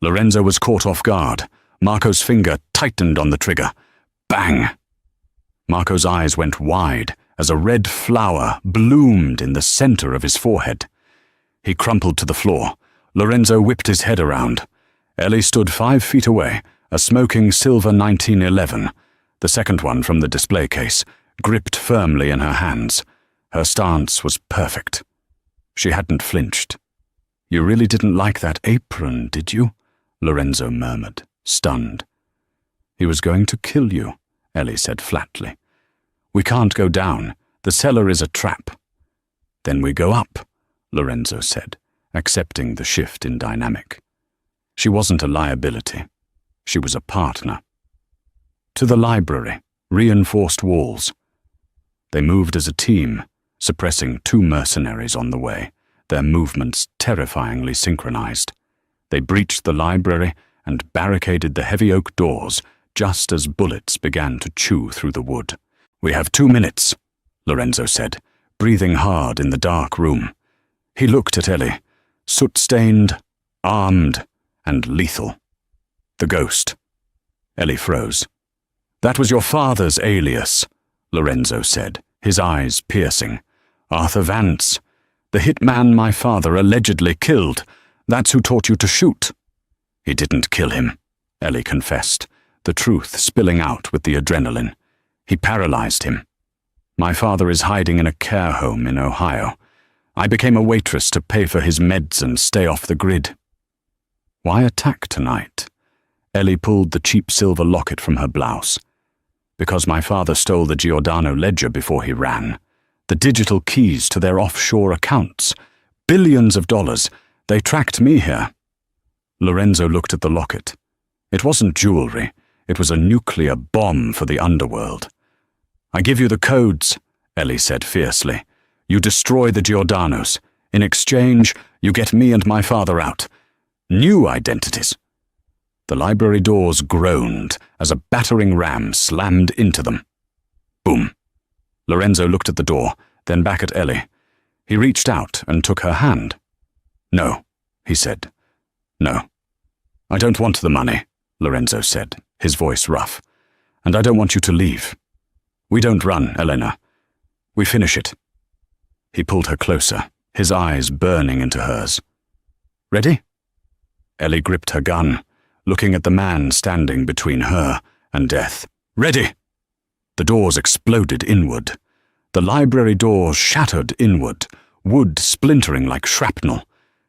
Lorenzo was caught off guard. Marco's finger tightened on the trigger. Bang! Marco's eyes went wide as a red flower bloomed in the center of his forehead. He crumpled to the floor. Lorenzo whipped his head around. Ellie stood 5 feet away, a smoking silver 1911, the second one from the display case, gripped firmly in her hands. Her stance was perfect. She hadn't flinched. You really didn't like that apron, did you? Lorenzo murmured, stunned. He was going to kill you, Ellie said flatly. We can't go down. The cellar is a trap. Then we go up, Lorenzo said, accepting the shift in dynamic. She wasn't a liability. She was a partner. To the library, reinforced walls. They moved as a team, suppressing 2 mercenaries on the way, their movements terrifyingly synchronized. They breached the library and barricaded the heavy oak doors just as bullets began to chew through the wood. We have 2 minutes, Lorenzo said, breathing hard in the dark room. He looked at Ellie, soot-stained, armed, and lethal. The Ghost. Ellie froze. That was your father's alias, Lorenzo said, his eyes piercing. Arthur Vance, the hitman my father allegedly killed. That's who taught you to shoot. He didn't kill him, Ellie confessed, the truth spilling out with the adrenaline. He paralyzed him. My father is hiding in a care home in Ohio. I became a waitress to pay for his meds and stay off the grid. Why attack tonight? Ellie pulled the cheap silver locket from her blouse. Because my father stole the Giordano ledger before he ran. The digital keys to their offshore accounts. Billions of dollars. They tracked me here. Lorenzo looked at the locket. It wasn't jewelry. It was a nuclear bomb for the underworld. I give you the codes, Ellie said fiercely. You destroy the Giordanos. In exchange, you get me and my father out. New identities. The library doors groaned as a battering ram slammed into them. Boom. Lorenzo looked at the door, then back at Ellie. He reached out and took her hand. No, he said. No. I don't want the money, Lorenzo said, his voice rough. And I don't want you to leave. We don't run, Elena. We finish it. He pulled her closer, his eyes burning into hers. Ready? Ellie gripped her gun, looking at the man standing between her and death. Ready! The doors exploded inward. The library doors shattered inward, wood splintering like shrapnel.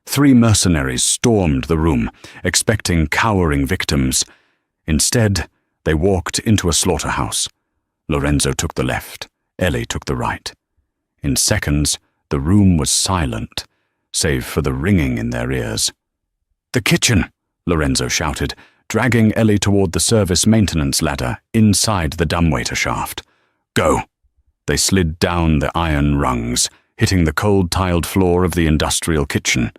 3 mercenaries stormed the room, expecting cowering victims. Instead, they walked into a slaughterhouse. Lorenzo took the left, Ellie took the right. In seconds, the room was silent, save for the ringing in their ears. The kitchen, Lorenzo shouted, dragging Ellie toward the service maintenance ladder inside the dumbwaiter shaft. Go! They slid down the iron rungs, hitting the cold-tiled floor of the industrial kitchen.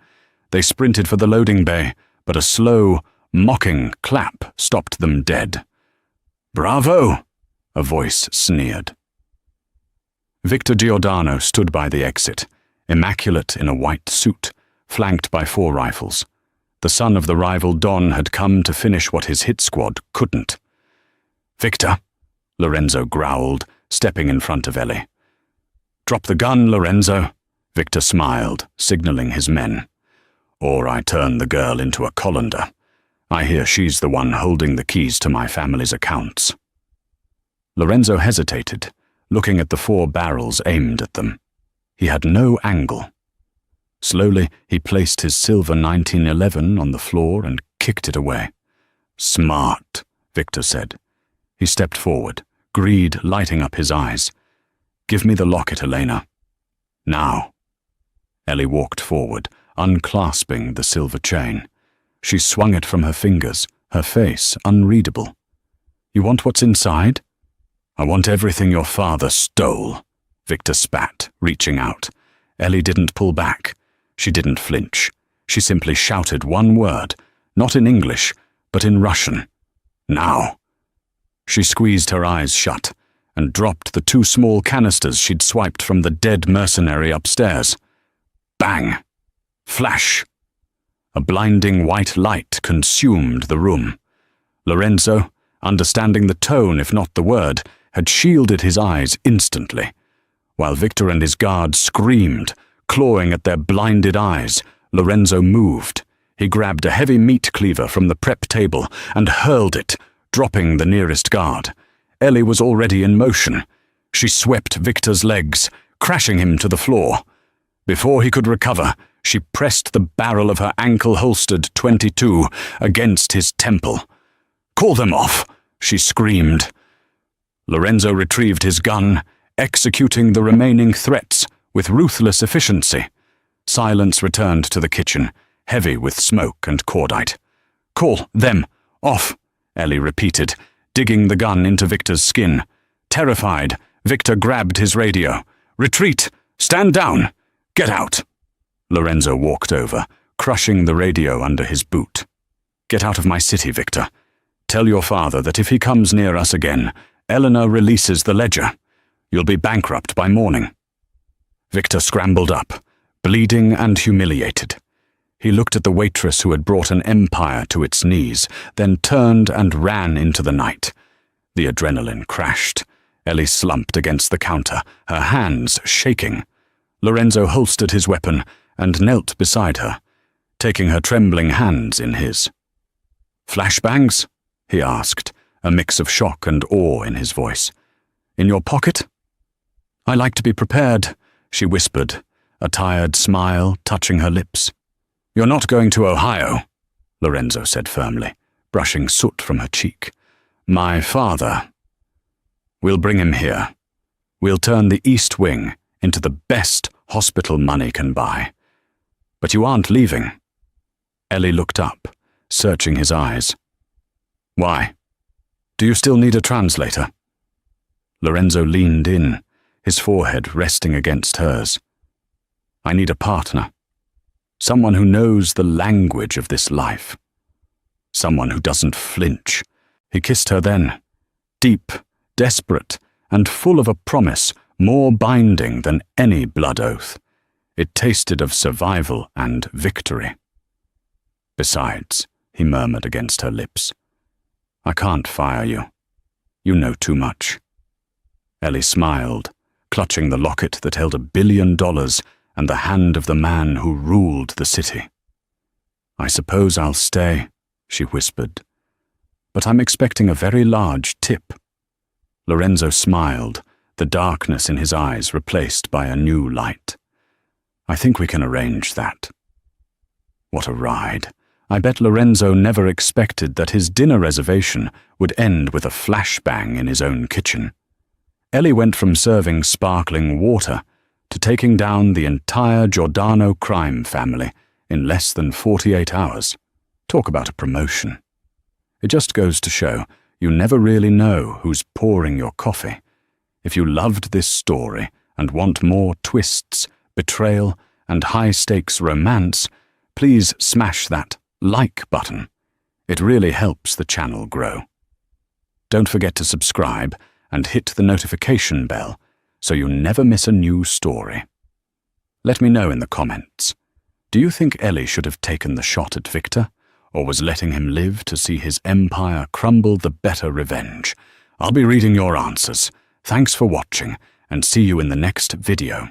They sprinted for the loading bay, but a slow, mocking clap stopped them dead. Bravo! A voice sneered. Victor Giordano stood by the exit, immaculate in a white suit, flanked by 4 rifles. The son of the rival Don had come to finish what his hit squad couldn't. Victor, Lorenzo growled, stepping in front of Ellie. Drop the gun, Lorenzo, Victor smiled, signaling his men. Or I turn the girl into a colander. I hear she's the one holding the keys to my family's accounts. Lorenzo hesitated, looking at the 4 barrels aimed at them. He had no angle. Slowly, he placed his silver 1911 on the floor and kicked it away. Smart, Victor said. He stepped forward, greed lighting up his eyes. Give me the locket, Elena. Now. Ellie walked forward, unclasping the silver chain. She swung it from her fingers, her face unreadable. You want what's inside? I want everything your father stole, Victor spat, reaching out. Ellie didn't pull back. She didn't flinch. She simply shouted one word, not in English, but in Russian. Now. She squeezed her eyes shut and dropped the 2 small canisters she'd swiped from the dead mercenary upstairs. Bang! Flash! A blinding white light consumed the room. Lorenzo, understanding the tone if not the word, had shielded his eyes instantly. While Victor and his guard screamed, clawing at their blinded eyes, Lorenzo moved. He grabbed a heavy meat cleaver from the prep table and hurled it, dropping the nearest guard. Ellie was already in motion. She swept Victor's legs, crashing him to the floor. Before he could recover, she pressed the barrel of her ankle-holstered .22 against his temple. "Call them off!" she screamed. Lorenzo retrieved his gun, executing the remaining threats with ruthless efficiency. Silence returned to the kitchen, heavy with smoke and cordite. "Call them off," Ellie repeated, digging the gun into Victor's skin. Terrified, Victor grabbed his radio. "Retreat! Stand down! Get out!" Lorenzo walked over, crushing the radio under his boot. "Get out of my city, Victor. Tell your father that if he comes near us again, Eleanor releases the ledger. You'll be bankrupt by morning." Victor scrambled up, bleeding and humiliated. He looked at the waitress who had brought an empire to its knees, then turned and ran into the night. The adrenaline crashed. Ellie slumped against the counter, her hands shaking. Lorenzo holstered his weapon and knelt beside her, taking her trembling hands in his. "Flashbangs?" he asked, a mix of shock and awe in his voice. "In your pocket?" "I like to be prepared," she whispered, a tired smile touching her lips. "You're not going to Ohio," Lorenzo said firmly, brushing soot from her cheek. "My father. We'll bring him here. We'll turn the East Wing into the best hospital money can buy. But you aren't leaving." Ellie looked up, searching his eyes. "Why? Do you still need a translator?" Lorenzo leaned in, his forehead resting against hers. "I need a partner. Someone who knows the language of this life. Someone who doesn't flinch." He kissed her then, deep, desperate, and full of a promise more binding than any blood oath. It tasted of survival and victory. "Besides," he murmured against her lips, "I can't fire you. You know too much." Ellie smiled, clutching the locket that held $1 billion and the hand of the man who ruled the city. "I suppose I'll stay," she whispered, "but I'm expecting a very large tip." Lorenzo smiled, the darkness in his eyes replaced by a new light. "I think we can arrange that." What a ride. I bet Lorenzo never expected that his dinner reservation would end with a flashbang in his own kitchen. Ellie went from serving sparkling water to taking down the entire Giordano crime family in less than 48 hours. Talk about a promotion. It just goes to show you never really know who's pouring your coffee. If you loved this story and want more twists, betrayal, and high-stakes romance, please smash that like button. It really helps the channel grow. Don't forget to subscribe and hit the notification bell so you never miss a new story. Let me know in the comments. Do you think Ellie should have taken the shot at Victor, or was letting him live to see his empire crumble the better revenge? I'll be reading your answers. Thanks for watching, and see you in the next video.